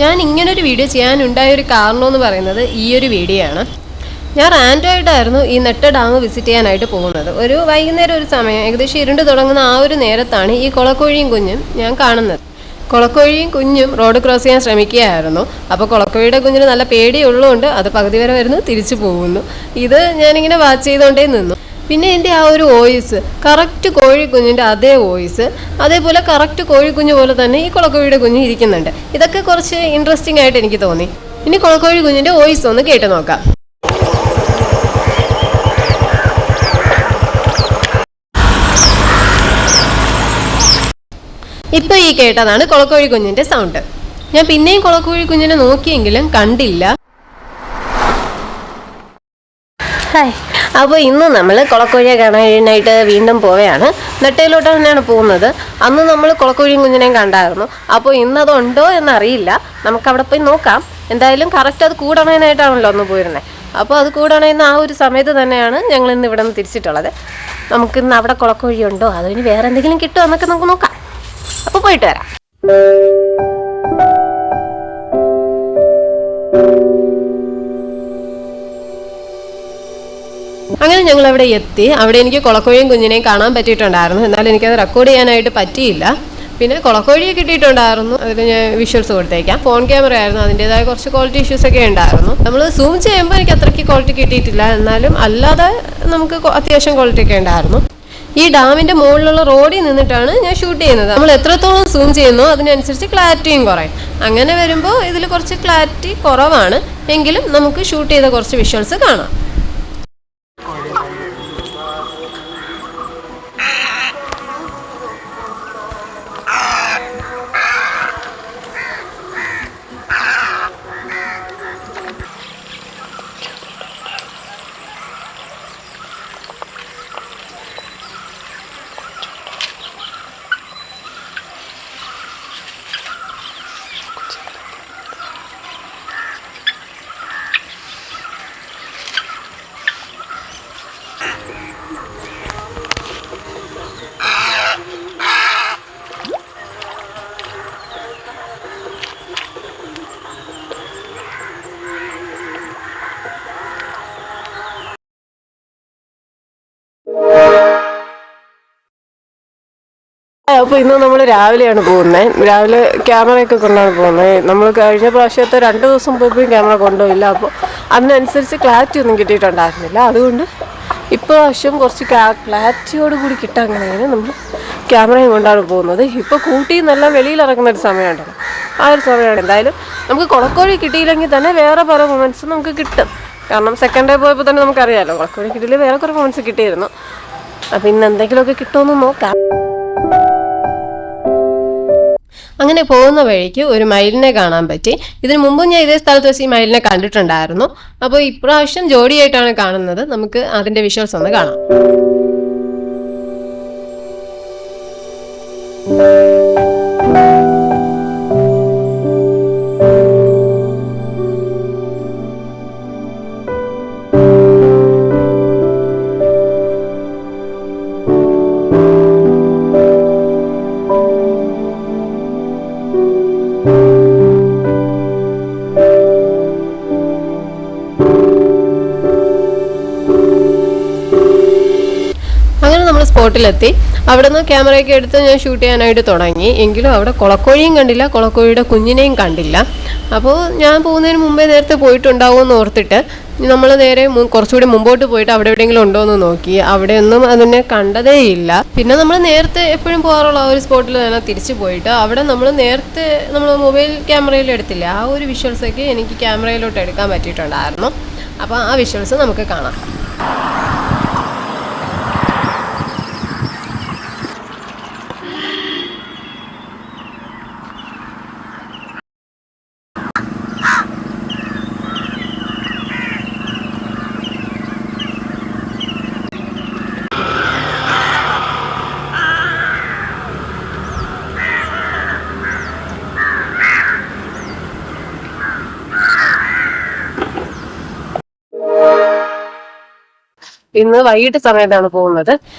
ഞാൻ ഇങ്ങനൊരു വീഡിയോ ചെയ്യാനുണ്ടായൊരു കാരണമെന്ന് പറയുന്നത് ഈ ഒരു വീഡിയോ ആണ്. ഞാൻ ആൻഡ്രോയിഡായിരുന്നു ഈ നെട്ട ഡാം വിസിറ്റ് ചെയ്യാനായിട്ട് പോകുന്നത്. ഒരു വൈകുന്നേരം ഒരു സമയം ഏകദേശം ഇരുണ്ട് തുടങ്ങുന്ന ആ ഒരു നേരത്താണ് ഈ കൊളക്കോഴിയും കുഞ്ഞും ഞാൻ കാണുന്നത്. കൊളക്കോഴിയും കുഞ്ഞും റോഡ് ക്രോസ് ചെയ്യാൻ ശ്രമിക്കുകയായിരുന്നു. അപ്പോൾ കൊളക്കോഴിയുടെ കുഞ്ഞിന് നല്ല പേടിയുള്ളതുകൊണ്ട് അത് പകുതി വരെ വരുന്നു, തിരിച്ചു പോകുന്നു. ഇത് ഞാനിങ്ങനെ വാച്ച് ചെയ്തുകൊണ്ടേ നിന്നു. പിന്നെ എൻ്റെ ആ ഒരു വോയിസ് കറക്റ്റ് കോഴിക്കുഞ്ഞിൻ്റെ അതേ വോയിസ്, അതേപോലെ കറക്റ്റ് കോഴിക്കുഞ്ഞ് പോലെ തന്നെ ഈ കൊളക്കോഴിയുടെ കുഞ്ഞ് ഇരിക്കുന്നുണ്ട്. ഇതൊക്കെ കുറച്ച് ഇൻട്രസ്റ്റിംഗ് ആയിട്ട് എനിക്ക് തോന്നി. ഇനി കൊളക്കോഴി കുഞ്ഞിൻ്റെ വോയിസ് ഒന്ന് കേട്ട് നോക്കാം. ഇപ്പോൾ ഈ കേട്ടതാണ് കൊളക്കോഴി കുഞ്ഞിൻ്റെ സൗണ്ട്. ഞാൻ പിന്നെയും കൊളക്കോഴി കുഞ്ഞിനെ നോക്കിയെങ്കിലും കണ്ടില്ല. ഹായ്, അപ്പോൾ ഇന്ന് നമ്മൾ കൊളക്കോഴിയെ കാണാനായിട്ട് വീണ്ടും പോവുകയാണ്. നെട്ടയിലോട്ട് തന്നെയാണ് പോകുന്നത്. അന്ന് നമ്മൾ കൊളക്കോഴിയും കുഞ്ഞിനെയും കണ്ടായിരുന്നു. അപ്പോൾ ഇന്നതുണ്ടോ എന്നറിയില്ല, നമുക്കവിടെ പോയി നോക്കാം. എന്തായാലും കറക്റ്റ് അത് കൂടണേനായിട്ടാണല്ലോ അന്ന് പോയിരുന്നത്. അപ്പോൾ അത് കൂടണേന്ന് ആ ഒരു സമയത്ത് തന്നെയാണ് ഞങ്ങൾ ഇന്ന് ഇവിടെ നിന്ന് തിരിച്ചിട്ടുള്ളത്. നമുക്കിന്ന് അവിടെ കൊളക്കോഴി ഉണ്ടോ അതോ ഇനി വേറെ എന്തെങ്കിലും കിട്ടുമോ എന്നൊക്കെ നമുക്ക് നോക്കാം. അപ്പോൾ പോയിട്ട് വരാം. അങ്ങനെ ഞങ്ങൾ അവിടെ എത്തി. അവിടെ എനിക്ക് കൊളക്കോഴിയും കുഞ്ഞിനെയും കാണാൻ പറ്റിയിട്ടുണ്ടായിരുന്നു. എന്നാലും എനിക്കത് റെക്കോർഡ് ചെയ്യാനായിട്ട് പറ്റിയില്ല. പിന്നെ കൊളക്കോഴിയെ കിട്ടിയിട്ടുണ്ടായിരുന്നു. അതിൽ ഞാൻ വിഷ്വൽസ് കൊടുത്തേക്കാം. ഫോൺ ക്യാമറ ആയിരുന്നു, അതിൻ്റെതായ കുറച്ച് ക്വാളിറ്റി ഇഷ്യൂസ് ഒക്കെ ഉണ്ടായിരുന്നു. നമ്മൾ സൂം ചെയ്യുമ്പോൾ എനിക്ക് അത്രയ്ക്ക് ക്വാളിറ്റി കിട്ടിയിട്ടില്ല. എന്നാലും അല്ലാതെ നമുക്ക് അത്യാവശ്യം ക്വാളിറ്റി ഒക്കെ ഉണ്ടായിരുന്നു. ഈ ഡാമിൻ്റെ മുകളിലുള്ള റോഡിൽ നിന്നിട്ടാണ് ഞാൻ ഷൂട്ട് ചെയ്യുന്നത്. നമ്മൾ എത്രത്തോളം സൂം ചെയ്യുന്നോ അതിനനുസരിച്ച് ക്ലാരിറ്റിയും കുറയും. അങ്ങനെ വരുമ്പോൾ ഇതിൽ കുറച്ച് ക്ലാരിറ്റി കുറവാണ്, എങ്കിലും നമുക്ക് ഷൂട്ട് ചെയ്ത കുറച്ച് വിഷ്വൽസ് കാണാം. അപ്പോൾ ഇന്ന് നമ്മൾ രാവിലെയാണ് പോകുന്നത്. രാവിലെ ക്യാമറയൊക്കെ കൊണ്ടാണ് പോകുന്നത്. നമ്മൾ കഴിഞ്ഞ പ്രാവശ്യത്തെ 2 ദിവസം പോയപ്പോഴും ക്യാമറ കൊണ്ടുപോയില്ല. അപ്പോൾ അതിനനുസരിച്ച് ക്ലാരിറ്റി ഒന്നും കിട്ടിയിട്ടുണ്ടായിരുന്നില്ല. അതുകൊണ്ട് ഇപ്രാവശ്യം കുറച്ച് ക്ലാരിറ്റിയോടുകൂടി കിട്ടാൻ കഴിയുന്നത് നമ്മൾ ക്യാമറയും കൊണ്ടാണ് പോകുന്നത്. ഇപ്പോൾ കൂട്ടിയിൽ നിന്നെല്ലാം വെളിയിലിറങ്ങുന്ന ഒരു സമയമുണ്ടല്ലോ, ആ ഒരു സമയമാണ്. എന്തായാലും നമുക്ക് കൊളക്കോഴി കിട്ടിയില്ലെങ്കിൽ തന്നെ വേറെ പല മൊമെൻറ്റ്സും നമുക്ക് കിട്ടും. കാരണം സെക്കൻഡ് ഡേ പോയപ്പോൾ തന്നെ നമുക്കറിയാമല്ലോ, കൊളക്കോഴി കിട്ടിയില്ല വേറെ കുറേ മൊമെൻറ്റ്സ് കിട്ടിയിരുന്നു. അപ്പം ഇന്ന് എന്തെങ്കിലുമൊക്കെ കിട്ടുമെന്ന് നോക്കാം. അങ്ങനെ പോകുന്ന വഴിക്ക് ഒരു മയിലിനെ കാണാൻ പറ്റി. ഇതിനു മുമ്പും ഞാൻ ഇതേ സ്ഥലത്ത് വെച്ച് ഈ മയിലിനെ കണ്ടിട്ടുണ്ടായിരുന്നു. അപ്പോൾ ഇപ്രാവശ്യം ജോഡിയായിട്ടാണ് കാണുന്നത്. നമുക്ക് അതിൻ്റെ വിഷ്വൽസ് ഒന്ന് കാണാം. സ്പോട്ടിലെത്തി. അവിടെ നിന്ന് ക്യാമറയൊക്കെ എടുത്ത് ഞാൻ ഷൂട്ട് ചെയ്യാനായിട്ട് തുടങ്ങി. എങ്കിലും അവിടെ കൊളക്കോഴിയും കണ്ടില്ല, കൊളക്കോഴിയുടെ കുഞ്ഞിനെയും കണ്ടില്ല. അപ്പോൾ ഞാൻ പോകുന്നതിന് മുമ്പേ നേരത്തെ പോയിട്ടുണ്ടാവുമെന്ന് ഓർത്തിട്ട് നമ്മൾ നേരെ കുറച്ചുകൂടി മുമ്പോട്ട് പോയിട്ട് അവിടെ എവിടെയെങ്കിലും ഉണ്ടോ എന്ന് നോക്കി. അവിടെയൊന്നും അതിനെ കണ്ടതേ ഇല്ല. പിന്നെ നമ്മൾ നേരത്തെ എപ്പോഴും പോകാറുള്ള ആ ഒരു സ്പോട്ടിൽ തന്നെ തിരിച്ചു പോയിട്ട് അവിടെ നമ്മൾ നേരത്തെ നമ്മൾ മൊബൈൽ ക്യാമറയിൽ എടുത്തില്ല, ആ ഒരു വിഷ്വൽസൊക്കെ എനിക്ക് ക്യാമറയിലോട്ട് എടുക്കാൻ പറ്റിയിട്ടുണ്ടായിരുന്നു. അപ്പോൾ ആ വിഷ്വൽസ് നമുക്ക് കാണാം. ഇന്ന് വൈകിട്ട് സമയത്താണ് പോകുന്നത്.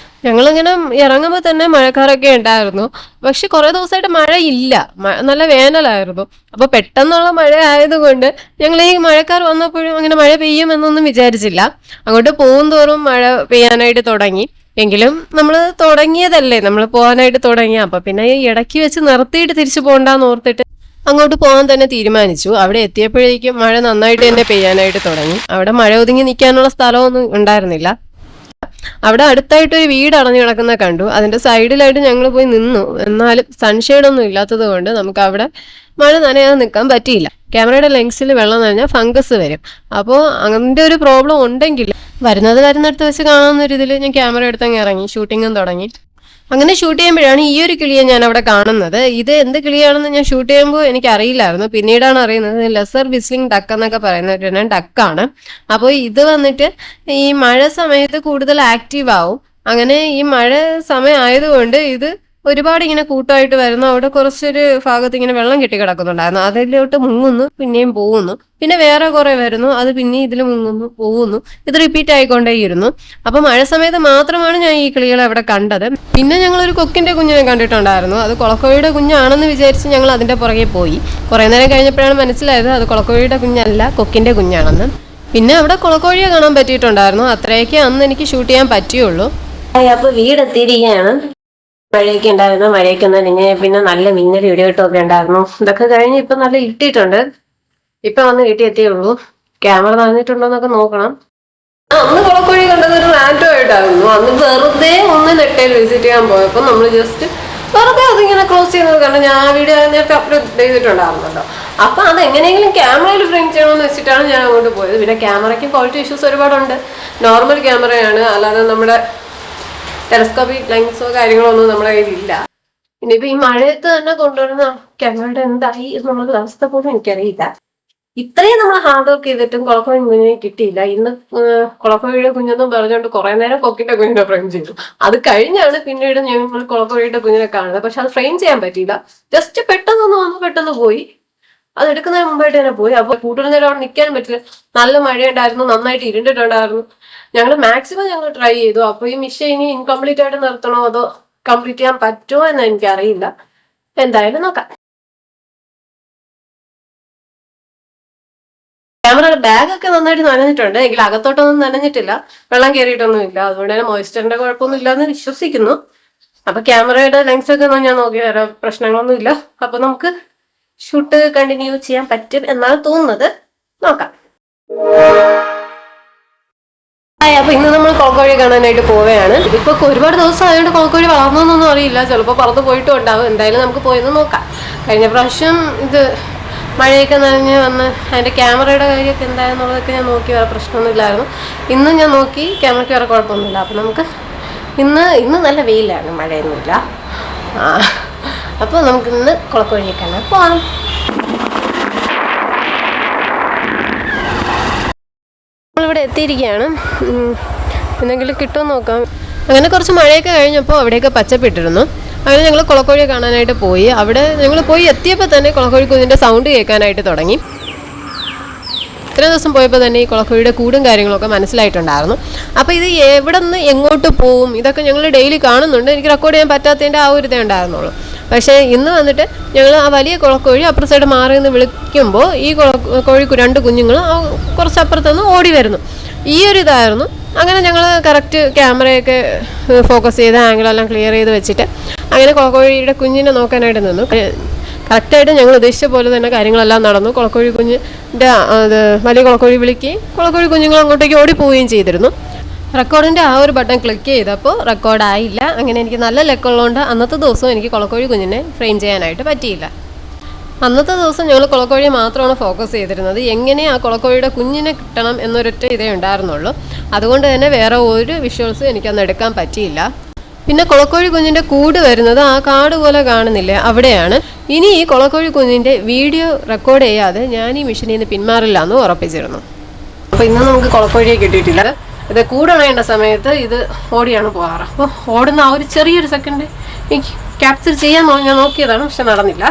ഞങ്ങളിങ്ങനെ ഇറങ്ങുമ്പോൾ തന്നെ മഴക്കാറൊക്കെ ഉണ്ടായിരുന്നു. പക്ഷെ കുറെ ദിവസമായിട്ട് മഴയില്ല, നല്ല വേനലായിരുന്നു. അപ്പൊ പെട്ടെന്നുള്ള മഴ ആയതുകൊണ്ട് ഞങ്ങൾ ഈ മഴക്കാർ വന്നപ്പോഴും അങ്ങനെ മഴ പെയ്യുമെന്നൊന്നും വിചാരിച്ചില്ല. അങ്ങോട്ട് പോകും തോറും മഴ പെയ്യാനായിട്ട് തുടങ്ങി. എങ്കിലും നമ്മൾ തുടങ്ങിയതല്ലേ, നമ്മൾ പോകാനായിട്ട് തുടങ്ങി. അപ്പൊ പിന്നെ ഈ ഇടയ്ക്ക് വെച്ച് നിർത്തിയിട്ട് തിരിച്ചു പോകണ്ടെന്ന് ഓർത്തിട്ട് അങ്ങോട്ട് പോകാൻ തന്നെ തീരുമാനിച്ചു. അവിടെ എത്തിയപ്പോഴേക്കും മഴ നന്നായിട്ട് തന്നെ പെയ്യാനായിട്ട് തുടങ്ങി. അവിടെ മഴ ഒതുങ്ങി നിൽക്കാനുള്ള സ്ഥലമൊന്നും ഉണ്ടായിരുന്നില്ല. അവിടെ അടുത്തായിട്ട് ഒരു വീട് അടഞ്ഞു കിടക്കുന്ന കണ്ടു. അതിന്റെ സൈഡിലായിട്ട് ഞങ്ങൾ പോയി നിന്നു. എന്നാലും സൺഷെയ്ഡ് ഒന്നും ഇല്ലാത്തത് കൊണ്ട് നമുക്ക് അവിടെ മഴ നനയാതെ നിൽക്കാൻ പറ്റിയില്ല. ക്യാമറയുടെ ലെൻസിൽ വെള്ളം നനഞ്ഞാൽ ഫംഗസ് വരും. അപ്പോൾ അങ്ങനത്തെ ഒരു പ്രോബ്ലം ഉണ്ടെങ്കിൽ വരുന്നിടത്ത് വെച്ച് കാണാവുന്ന ഇതിൽ ഞാൻ ക്യാമറ എടുത്തങ്ങ് ഇറങ്ങി ഷൂട്ടിങ്ങും തുടങ്ങി. അങ്ങനെ ഷൂട്ട് ചെയ്യുമ്പോഴാണ് ഈ ഒരു കിളിയെ ഞാൻ അവിടെ കാണുന്നത്. ഇത് എന്ത് കിളിയാണെന്ന് ഞാൻ ഷൂട്ട് ചെയ്യുമ്പോൾ എനിക്ക് അറിയില്ലായിരുന്നു. പിന്നീടാണ് അറിയുന്നത് ലെസർ വിസ്ലിംഗ് ഡക്ക് എന്നൊക്കെ പറയുന്ന ഡക്കാണ്. അപ്പോൾ ഇത് വന്നിട്ട് ഈ മഴ സമയത്ത് കൂടുതൽ ആക്റ്റീവ് ആവും. അങ്ങനെ ഈ മഴ സമയം ആയതുകൊണ്ട് ഇത് ഒരുപാട് ഇങ്ങനെ കൂട്ടമായിട്ട് വരുന്നു. അവിടെ കുറച്ചൊരു ഭാഗത്ത് ഇങ്ങനെ വെള്ളം കെട്ടി കിടക്കുന്നുണ്ടായിരുന്നു. അതിലോട്ട് മുങ്ങുന്നു, പിന്നെയും പോകുന്നു. പിന്നെ വേറെ കുറെ വരുന്നു, അത് പിന്നെയും ഇതിൽ മുങ്ങുന്നു, പോകുന്നു. ഇത് റിപ്പീറ്റ് ആയിക്കൊണ്ടേയിരുന്നു. അപ്പൊ മഴ സമയത്ത് മാത്രമാണ് ഞാൻ ഈ കിളികളെ അവിടെ കണ്ടത്. പിന്നെ ഞങ്ങൾ ഒരു കൊക്കിന്റെ കുഞ്ഞിനെ കണ്ടിട്ടുണ്ടായിരുന്നു. അത് കൊളക്കോഴിയുടെ കുഞ്ഞാണെന്ന് വിചാരിച്ച് ഞങ്ങൾ അതിന്റെ പുറകെ പോയി. കുറെ നേരം കഴിഞ്ഞപ്പോഴാണ് മനസ്സിലായത് അത് കൊളക്കോഴിയുടെ കുഞ്ഞല്ല, കൊക്കിന്റെ കുഞ്ഞാണെന്ന്. പിന്നെ അവിടെ കൊളക്കോഴിയെ കാണാൻ പറ്റിയിട്ടുണ്ടായിരുന്നു. അത്രയൊക്കെ അന്ന് എനിക്ക് ഷൂട്ട് ചെയ്യാൻ പറ്റിയുള്ളൂ. അപ്പൊ വീടെത്തിയിരിക്കുകയാണ്. മഴയൊക്കെ ഉണ്ടായിരുന്നു. മഴയൊക്കെ നനഞ്ഞ് പിന്നെ നല്ല മിന്നൽ ഇടിവെട്ടമൊക്കെ ഉണ്ടായിരുന്നു. ഇതൊക്കെ കഴിഞ്ഞ് ഇപ്പൊ നല്ല ഇട്ടിട്ടുണ്ട്. ഇപ്പൊ വന്ന് വീട്ടിൽ എത്തിയേ ഉള്ളൂ. ക്യാമറ നനഞ്ഞിട്ടുണ്ടോന്നൊക്കെ നോക്കണം. അന്ന് കുളക്കോഴി കണ്ടത് ഒരു റാൻഡം ആയിട്ടായിരുന്നു. അന്ന് വെറുതെ ഒന്ന് നെട്ടയിൽ വിസിറ്റ് ചെയ്യാൻ പോയപ്പോ നമ്മൾ ജസ്റ്റ് വെറുതെ അതിങ്ങനെ ക്ലോസ് ചെയ്യുന്നത് കണ്ട് ഞാൻ ആ വീഡിയോ നേരത്തെ അപ്ലോഡ് ചെയ്തിട്ടുണ്ടായിരുന്നല്ലോ. അപ്പൊ അത് എങ്ങനെയെങ്കിലും ക്യാമറയിൽ ഫ്രെയിം ചെയ്യണമെന്ന് വെച്ചിട്ടാണ് ഞാൻ അങ്ങോട്ട് പോയത്. പിന്നെ ക്യാമറയ്ക്ക് ക്വാളിറ്റി ഇഷ്യൂസ് ഒരുപാടുണ്ട്. നോർമൽ ക്യാമറയാണ്, അല്ലാതെ നമ്മുടെ ടെലസ്കോപ്പിക് ലെൻസോ കാര്യങ്ങളോ ഒന്നും നമ്മുടെ കയ്യിലില്ല. ഇനിയിപ്പോ ഈ മഴയത്ത് തന്നെ കൊണ്ടുവരുന്ന ക്യാമറയുടെ എന്തായി എന്നുള്ളത് അവസ്ഥ പോലും എനിക്കറിയില്ല. ഇത്രയും നമ്മൾ ഹാർഡ് വർക്ക് ചെയ്തിട്ടും കുളക്കോഴി കുഞ്ഞിനെ കിട്ടിയില്ല. ഇന്ന് കുളക്കോഴിയുടെ കുഞ്ഞെന്നും പറഞ്ഞുകൊണ്ട് കുറെ നേരം കൊക്കിന്റെ കുഞ്ഞിനെ ഫ്രെയിം ചെയ്തു. അത് കഴിഞ്ഞാണ് പിന്നീട് ഞങ്ങൾ കുളക്കോഴിയുടെ കുഞ്ഞിനെ കാണുന്നത്. പക്ഷെ അത് ഫ്രെയിം ചെയ്യാൻ പറ്റിയില്ല. ജസ്റ്റ് പെട്ടെന്നൊന്ന് വന്ന് പെട്ടെന്ന് പോയി. അത് എടുക്കുന്നതിന് മുമ്പായിട്ട് തന്നെ പോയി. അപ്പൊ കൂടുതൽ നേരം അവിടെ നിൽക്കാനും പറ്റില്ല. നല്ല മഴയുണ്ടായിരുന്നു, നന്നായിട്ട് ഇരുണ്ടിട്ടുണ്ടായിരുന്നു. ഞങ്ങൾ മാക്സിമം ട്രൈ ചെയ്തു. അപ്പൊ ഈ മിഷൻ ഇനി ഇൻകംപ്ലീറ്റ് ആയിട്ട് നിർത്തണോ അതോ കംപ്ലീറ്റ് ചെയ്യാൻ പറ്റുമോ എന്ന് എനിക്കറിയില്ല. എന്തായാലും നോക്കാം. ക്യാമറയുടെ ബാഗൊക്കെ നന്നായിട്ട് നനഞ്ഞിട്ടുണ്ട്. എങ്കിൽ അകത്തോട്ടൊന്നും നനഞ്ഞിട്ടില്ല, വെള്ളം കയറിയിട്ടൊന്നുമില്ല. അതുകൊണ്ട് തന്നെ മോയ്സ്ചറിന്റെ കുഴപ്പമൊന്നും ഇല്ലാന്ന് വിശ്വസിക്കുന്നു. അപ്പൊ ക്യാമറയുടെ ലെൻസ് ഒക്കെ ഞാൻ നോക്കി, വേറെ പ്രശ്നങ്ങളൊന്നും ഇല്ല. അപ്പൊ നമുക്ക് ഷൂട്ട് കണ്ടിന്യൂ ചെയ്യാൻ പറ്റും എന്നാണ് തോന്നുന്നത്. നോക്കാം. അപ്പൊ ഇന്ന് നമ്മൾ കൊളക്കോഴി കാണാനായിട്ട് പോവുകയാണ്. ഇപ്പൊ ഒരുപാട് ദിവസം ആയതുകൊണ്ട് കൊളക്കോഴി വളർന്നൊന്നും അറിയില്ല. ചിലപ്പോൾ പുറത്ത് പോയിട്ടും ഉണ്ടാവും. എന്തായാലും നമുക്ക് പോയെന്ന് നോക്കാം. കഴിഞ്ഞ പ്രാവശ്യം ഇത് മഴയൊക്കെ നനഞ്ഞ് വന്ന് അതിന്റെ ക്യാമറയുടെ കാര്യമൊക്കെ എന്തായെന്നുള്ളതൊക്കെ ഞാൻ നോക്കി, വേറെ പ്രശ്നമൊന്നുമില്ലായിരുന്നു. ഇന്നും ഞാൻ നോക്കി, ക്യാമറയ്ക്ക് വേറെ കുഴപ്പമൊന്നുമില്ല. അപ്പൊ നമുക്ക് ഇന്ന് നല്ല വെയിലാണ്, മഴയൊന്നുമില്ല. അപ്പൊ നമുക്ക് ഇന്ന് കൊളക്കോഴിയെ കാണാൻ പോവാം. നമ്മളിവിടെ എത്തിയിരിക്കുകയാണ്. എന്തെങ്കിലും കിട്ടുമെന്ന് നോക്കാം. അങ്ങനെ കുറച്ച് മഴയൊക്കെ കഴിഞ്ഞപ്പോൾ അവിടെയൊക്കെ പച്ചപ്പിട്ടിരുന്നു. അങ്ങനെ ഞങ്ങൾ കൊളക്കോഴിയെ കാണാനായിട്ട് പോയി. അവിടെ ഞങ്ങൾ പോയി എത്തിയപ്പോൾ തന്നെ കൊളക്കോഴി കുഞ്ഞിൻ്റെ സൗണ്ട് കേൾക്കാനായിട്ട് തുടങ്ങി. ഇത്രയും ദിവസം പോയപ്പോൾ തന്നെ ഈ കൊളക്കോഴിയുടെ കൂടും കാര്യങ്ങളൊക്കെ മനസ്സിലായിട്ടുണ്ടായിരുന്നു. അപ്പോൾ ഇത് എവിടെ നിന്ന് എങ്ങോട്ട് പോവും ഇതൊക്കെ ഞങ്ങൾ ഡെയിലി കാണുന്നുണ്ട്. എനിക്ക് റെക്കോർഡ് ചെയ്യാൻ പറ്റാത്തതിൻ്റെ ആ ഒരു ഇതേ ഉണ്ടായിരുന്നുള്ളൂ. പക്ഷേ ഇന്ന് വന്നിട്ട് ഞങ്ങൾ ആ വലിയ കുളക്കോഴി അപ്പുറ സൈഡ് മാറി നിന്ന് വിളിക്കുമ്പോൾ ഈ കോഴി രണ്ട് കുഞ്ഞുങ്ങളും കുറച്ചപ്പുറത്തുനിന്ന് ഓടി വരുന്നു. ഈ ഒരു ഇതായിരുന്നു. അങ്ങനെ ഞങ്ങൾ കറക്റ്റ് ക്യാമറയൊക്കെ ഫോക്കസ് ചെയ്ത് ആംഗിളെല്ലാം ക്ലിയർ ചെയ്ത് വെച്ചിട്ട് അങ്ങനെ കോഴിയുടെ കുഞ്ഞിനെ നോക്കാനായിട്ട് നിന്നു. കറക്റ്റായിട്ട് ഞങ്ങൾ ഉദ്ദേശിച്ച പോലെ തന്നെ കാര്യങ്ങളെല്ലാം നടന്നു. കുളക്കോഴി കുഞ്ഞിൻ്റെ അത് വലിയ കുളക്കോഴി വിളിക്കുകയും കുളക്കോഴി കുഞ്ഞുങ്ങൾ അങ്ങോട്ടേക്ക് ഓടിപ്പോവുകയും ചെയ്തിരുന്നു. റെക്കോർഡിൻ്റെ ആ ഒരു ബട്ടൺ ക്ലിക്ക് ചെയ്തപ്പോൾ റെക്കോർഡായില്ല. അങ്ങനെ എനിക്ക് നല്ല ലക്കുള്ളതുകൊണ്ട് അന്നത്തെ ദിവസം എനിക്ക് കുളക്കോഴി കുഞ്ഞിനെ ഫ്രെയിം ചെയ്യാനായിട്ട് പറ്റിയില്ല. അന്നത്തെ ദിവസം ഞങ്ങൾ കുളക്കോഴിയെ മാത്രമാണ് ഫോക്കസ് ചെയ്തിരുന്നത്. എങ്ങനെ ആ കുളക്കോഴിയുടെ കുഞ്ഞിനെ കിട്ടണം എന്നൊരൊറ്റ ഇതേ ഉണ്ടായിരുന്നുള്ളൂ. അതുകൊണ്ട് തന്നെ വേറെ ഒരു വിഷ്വൽസും എനിക്കന്ന് എടുക്കാൻ പറ്റിയില്ല. പിന്നെ കുളക്കോഴി കുഞ്ഞിൻ്റെ കൂട് വരുന്നത് ആ കാട് പോലെ കാണുന്നില്ലേ, അവിടെയാണ്. ഇനി ഈ കുളക്കോഴി കുഞ്ഞിൻ്റെ വീഡിയോ റെക്കോർഡ് ചെയ്യാതെ ഞാൻ ഈ മിഷനിൽ നിന്ന് പിന്മാറില്ല എന്ന് ഉറപ്പിച്ചിരുന്നു. അപ്പോൾ ഇന്ന് നമുക്ക് കുളക്കോഴിയെ കിട്ടിയിട്ടില്ല. ഇത് കൂടണേണ്ട സമയത്ത് ഇത് ഓടിയാണ് പോകാറ്. അപ്പോൾ ഓടുന്ന ആ ഒരു ചെറിയൊരു സെക്കൻഡ് എനിക്ക് ക്യാപ്ചർ ചെയ്യാൻ ഞാൻ നോക്കിയതാണ്, പക്ഷെ നടന്നില്ല.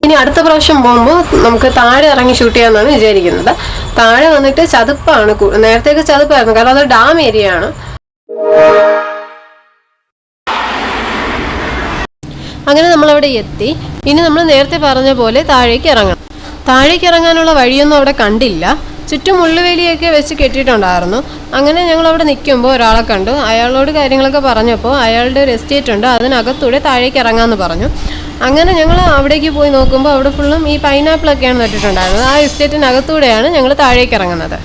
ഇനി അടുത്ത പ്രാവശ്യം പോകുമ്പോൾ നമുക്ക് താഴെ ഇറങ്ങി ഷൂട്ട് ചെയ്യാമെന്നാണ് വിചാരിക്കുന്നത്. താഴെ വന്നിട്ട് ചതുപ്പാണ്, നേരത്തേക്ക് ചതുപ്പായിരുന്നു കാരണം അത് ഡാം ഏരിയ ആണ്. അങ്ങനെ നമ്മളവിടെ എത്തി. ഇനി നമ്മൾ നേരത്തെ പറഞ്ഞ പോലെ താഴേക്ക് ഇറങ്ങണം. താഴേക്ക് ഇറങ്ങാനുള്ള വഴിയൊന്നും അവിടെ കണ്ടില്ല. ചുറ്റും മുള്ളുവേലിയൊക്കെ വെച്ച് കെട്ടിയിട്ടുണ്ടായിരുന്നു. അങ്ങനെ ഞങ്ങൾ അവിടെ നിൽക്കുമ്പോൾ ഒരാളെ കണ്ടു. അയാളോട് കാര്യങ്ങളൊക്കെ പറഞ്ഞപ്പോൾ അയാളുടെ ഒരു എസ്റ്റേറ്റ് ഉണ്ട്, അതിനകത്തൂടെ താഴേക്ക് ഇറങ്ങാമെന്ന് പറഞ്ഞു. അങ്ങനെ ഞങ്ങൾ അവിടേക്ക് പോയി നോക്കുമ്പോൾ അവിടെ ഫുള്ളും ഈ പൈനാപ്പിളൊക്കെയാണ് നട്ടിട്ടുണ്ടായിരുന്നത്. ആ എസ്റ്റേറ്റിനകത്തൂടെയാണ് ഞങ്ങൾ താഴേക്ക് ഇറങ്ങുന്നത്.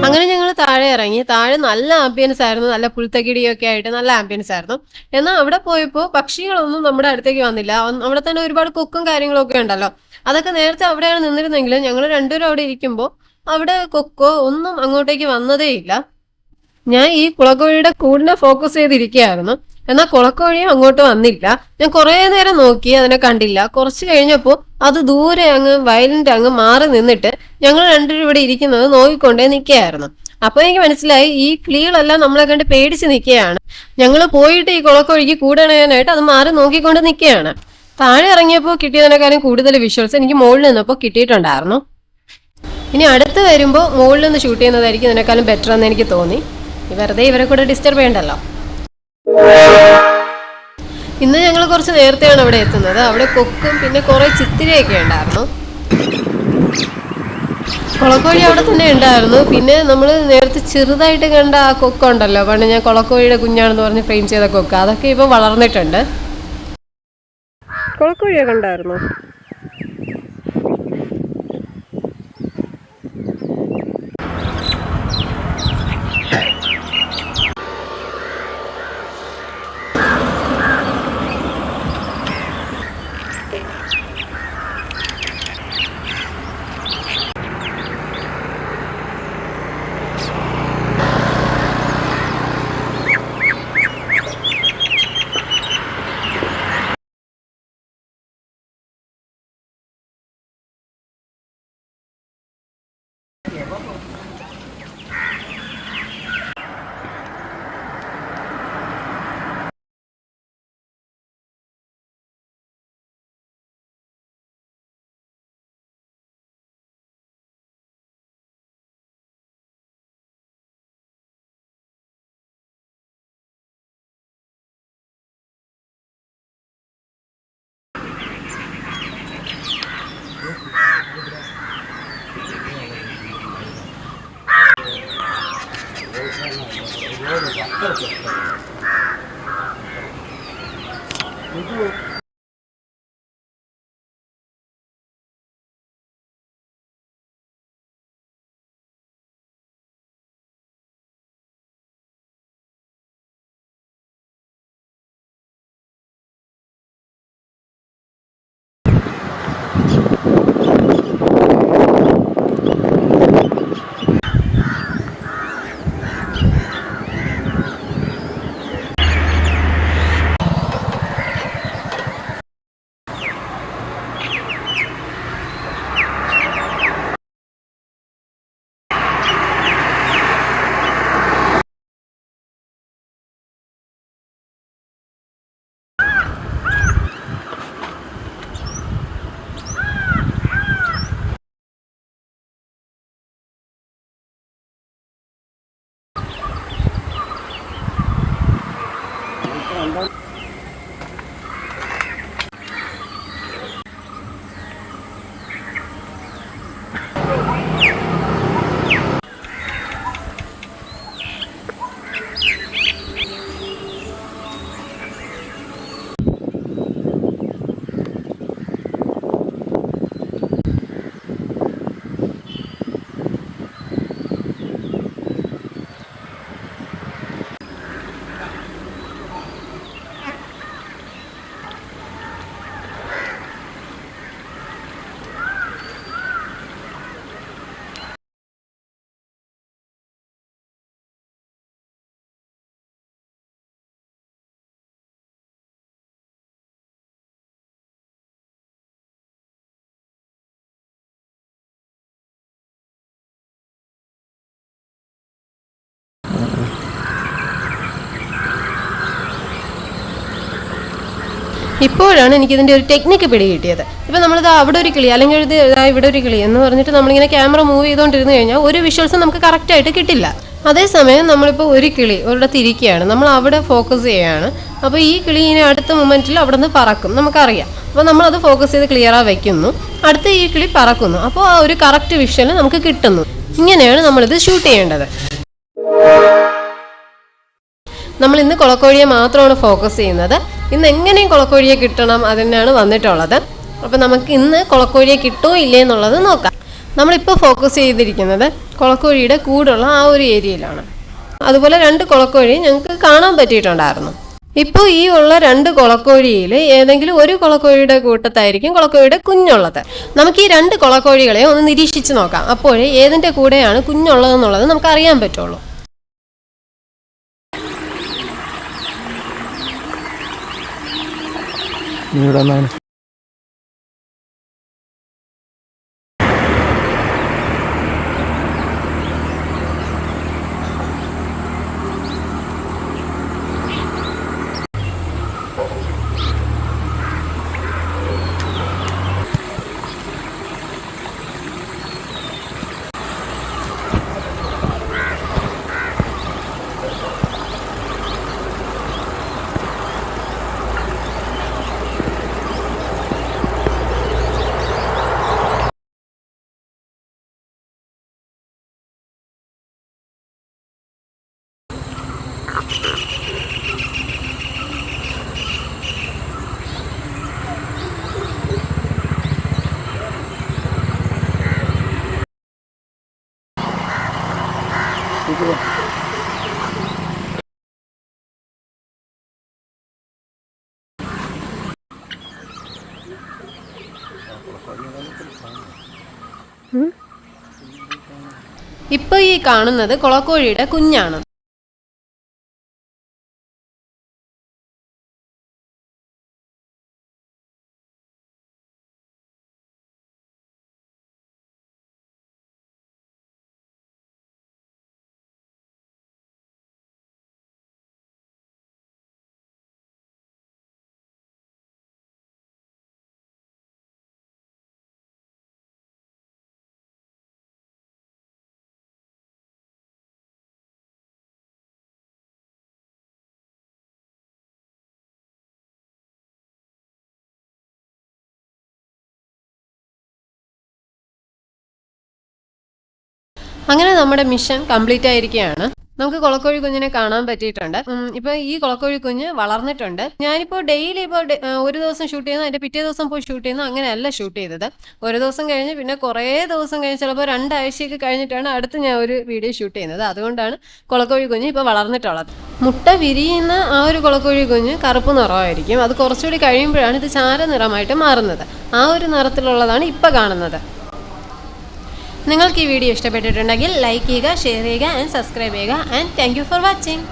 അങ്ങനെ ഞങ്ങൾ താഴെ ഇറങ്ങി. താഴെ നല്ല ആംബിയൻസ് ആയിരുന്നു, നല്ല പുൽത്തകിടിയൊക്കെ ആയിട്ട് നല്ല ആംബിയൻസ് ആയിരുന്നു. എന്നാൽ അവിടെ പോയപ്പോൾ പക്ഷികളൊന്നും നമ്മുടെ അടുത്തേക്ക് വന്നില്ല. അവിടെ തന്നെ ഒരുപാട് കൊക്കും കാര്യങ്ങളൊക്കെ ഉണ്ടല്ലോ, അതൊക്കെ നേരത്തെ അവിടെയാണ് നിന്നിരുന്നെങ്കിലും ഞങ്ങൾ രണ്ടുപേരും അവിടെ ഇരിക്കുമ്പോൾ അവിടെ കൊക്കോ ഒന്നും അങ്ങോട്ടേക്ക് വന്നതേ ഇല്ല. ഞാൻ ഈ കുളക്കോഴിയുടെ കൂടിനെ ഫോക്കസ് ചെയ്തിരിക്കുകയായിരുന്നു, എന്നാൽ കുളക്കോഴിയും അങ്ങോട്ട് വന്നില്ല. ഞാൻ കുറേ നേരം നോക്കി, അതിനെ കണ്ടില്ല. കുറച്ച് കഴിഞ്ഞപ്പോൾ അത് ദൂരെ അങ്ങ് വയലിൻ്റെ അങ്ങ് മാറി നിന്നിട്ട് ഞങ്ങൾ രണ്ടുപേരും ഇവിടെ ഇരിക്കുന്നത് നോക്കിക്കൊണ്ടേ നിൽക്കുകയായിരുന്നു. അപ്പൊ എനിക്ക് മനസ്സിലായി ഈ കിളികളെല്ലാം നമ്മളെ കണ്ട് പേടിച്ച് നിൽക്കുകയാണ്. ഞങ്ങൾ പോയിട്ട് ഈ കുളക്കോഴിക്ക് കൂടണയാനായിട്ട് അത് മാറി നോക്കിക്കൊണ്ട് നിൽക്കുകയാണ്. താഴെ ഇറങ്ങിയപ്പോൾ കിട്ടിയതിനേക്കാളും കൂടുതൽ വിഷ്വൽസ് എനിക്ക് മുകളിൽ നിന്നപ്പോൾ കിട്ടിയിട്ടുണ്ടായിരുന്നു. ഇനി അടുത്ത് വരുമ്പോൾ മുകളിൽ നിന്ന് ഷൂട്ട് ചെയ്യുന്നതായിരിക്കും ഇതിനേക്കാളും ബെറ്റർ എന്ന് എനിക്ക് തോന്നി. വെറുതെ ഇവരെ കൂടെ ഡിസ്റ്റർബ് ചെയ്യണ്ടല്ലോ. ഇന്ന് ഞങ്ങൾ കുറച്ച് നേരത്തെയാണ് അവിടെ എത്തുന്നത്. അവിടെ കൊക്കും പിന്നെ കുറെ ചിത്തിരയൊക്കെ ഉണ്ടായിരുന്നു. കുളക്കോഴി അവിടെ തന്നെ ഉണ്ടായിരുന്നു. പിന്നെ നമ്മൾ നേരത്തെ ചെറുതായിട്ട് കണ്ട ആ കൊക്കുണ്ടല്ലോ, പണ്ട് ഞാൻ കുളക്കോഴിയുടെ കുഞ്ഞാണെന്ന് പറഞ്ഞ് ഫ്രെയിം ചെയ്ത കൊക്ക്, അതൊക്കെ ഇപ്പോൾ വളർന്നിട്ടുണ്ട്. കുളക്കോഴിയൊക്കെ ഉണ്ടായിരുന്നു. ഇപ്പോഴാണ് എനിക്കിതിൻ്റെ ഒരു ടെക്നിക്ക് പിടികിട്ടിയത്. ഇപ്പം നമ്മളിത് അവിടെ ഒരു കിളി അല്ലെങ്കിൽ ഇത് ഇവിടെ ഒരു കിളി എന്ന് പറഞ്ഞിട്ട് നമ്മളിങ്ങനെ ക്യാമറ മൂവ് ചെയ്തുകൊണ്ടിരുന്നു കഴിഞ്ഞാൽ ഒരു വിഷ്വൽസും നമുക്ക് കറക്റ്റായിട്ട് കിട്ടില്ല. അതേസമയം നമ്മളിപ്പോൾ ഒരു കിളി ഒരിടത്ത് ഇരിക്കുകയാണ്, നമ്മൾ അവിടെ ഫോക്കസ് ചെയ്യുകയാണ്. അപ്പോൾ ഈ കിളി ഇനി അടുത്ത മൊമെൻറ്റിൽ അവിടെ നിന്ന് പറക്കും, നമുക്കറിയാം. അപ്പോൾ നമ്മളത് ഫോക്കസ് ചെയ്ത് ക്ലിയറായി വയ്ക്കുന്നു, അടുത്ത ഈ കിളി പറക്കുന്നു. അപ്പോൾ ആ ഒരു കറക്റ്റ് വിഷ്വൽ നമുക്ക് കിട്ടുന്നു. ഇങ്ങനെയാണ് നമ്മളിത് ഷൂട്ട് ചെയ്യേണ്ടത്. നമ്മൾ ഇന്ന് കുളക്കോഴിയെ മാത്രമാണ് ഫോക്കസ് ചെയ്യുന്നത്. ഇന്ന് എങ്ങനെയും കുളക്കോഴിയെ കിട്ടണം അതിനാണ് വന്നിട്ടുള്ളത്. അപ്പോൾ നമുക്ക് ഇന്ന് കുളക്കോഴിയെ കിട്ടുമോ ഇല്ലേ എന്നുള്ളത് നോക്കാം. നമ്മളിപ്പോൾ ഫോക്കസ് ചെയ്തിരിക്കുന്നത് കുളക്കോഴിയുടെ കൂടുള്ള ആ ഒരു ഏരിയയിലാണ്. അതുപോലെ 2 കുളക്കോഴി ഞങ്ങൾക്ക് കാണാൻ പറ്റിയിട്ടുണ്ടായിരുന്നു. ഇപ്പോൾ ഈ ഉള്ള 2 കുളക്കോഴിയിൽ ഏതെങ്കിലും ഒരു കുളക്കോഴിയുടെ കൂട്ടത്തായിരിക്കും കുളക്കോഴിയുടെ കുഞ്ഞുള്ളത്. നമുക്ക് ഈ 2 കുളക്കോഴികളെ ഒന്ന് നിരീക്ഷിച്ച് നോക്കാം. അപ്പോഴേ ഏതിൻ്റെ കൂടെയാണ് കുഞ്ഞുള്ളതെന്നുള്ളത് നമുക്ക് അറിയാൻ പറ്റുള്ളൂ. ഇപ്പോൾ ഈ കാണുന്നത് കുളക്കോഴിയുടെ കുഞ്ഞാണ്. അങ്ങനെ നമ്മുടെ മിഷൻ കംപ്ലീറ്റ് ആയിരിക്കുകയാണ്. നമുക്ക് കുളക്കോഴി കുഞ്ഞിനെ കാണാൻ പറ്റിയിട്ടുണ്ട്. ഇപ്പോൾ ഈ കുളക്കോഴി കുഞ്ഞ് വളർന്നിട്ടുണ്ട്. ഞാനിപ്പോൾ ഡെയിലി ഇപ്പോൾ ഒരു ദിവസം ഷൂട്ട് ചെയ്യുന്നു, അതിൻ്റെ പിറ്റേ ദിവസം പോയി ഷൂട്ട് ചെയ്യുന്നു, അങ്ങനെയല്ല ഷൂട്ട് ചെയ്തത്. ഒരു ദിവസം കഴിഞ്ഞ് പിന്നെ കുറേ ദിവസം കഴിഞ്ഞ് ചിലപ്പോൾ 2 ആഴ്ചയൊക്കെ കഴിഞ്ഞിട്ടാണ് അടുത്ത് ഞാൻ ഒരു വീഡിയോ ഷൂട്ട് ചെയ്യുന്നത്. അതുകൊണ്ടാണ് കുളക്കോഴി കുഞ്ഞ് ഇപ്പോൾ വളർന്നിട്ടുള്ളത്. മുട്ട വിരിയുന്ന ആ ഒരു കുളക്കോഴി കുഞ്ഞ് കറുപ്പ് നിറമായിരിക്കും. അത് കുറച്ചുകൂടി കഴിയുമ്പോഴാണ് ഇത് ചാര നിറമായിട്ട് മാറുന്നത്. ആ ഒരു നിറത്തിലുള്ളതാണ് ഇപ്പോൾ കാണുന്നത്. നിങ്ങൾക്ക് ഈ വീഡിയോ ഇഷ്ടപ്പെട്ടിട്ടുണ്ടെങ്കിൽ ലൈക്ക് ചെയ്യുക, ഷെയർ ചെയ്യുക ആൻഡ് സബ്സ്ക്രൈബ് ചെയ്യുക. And thank you for watching.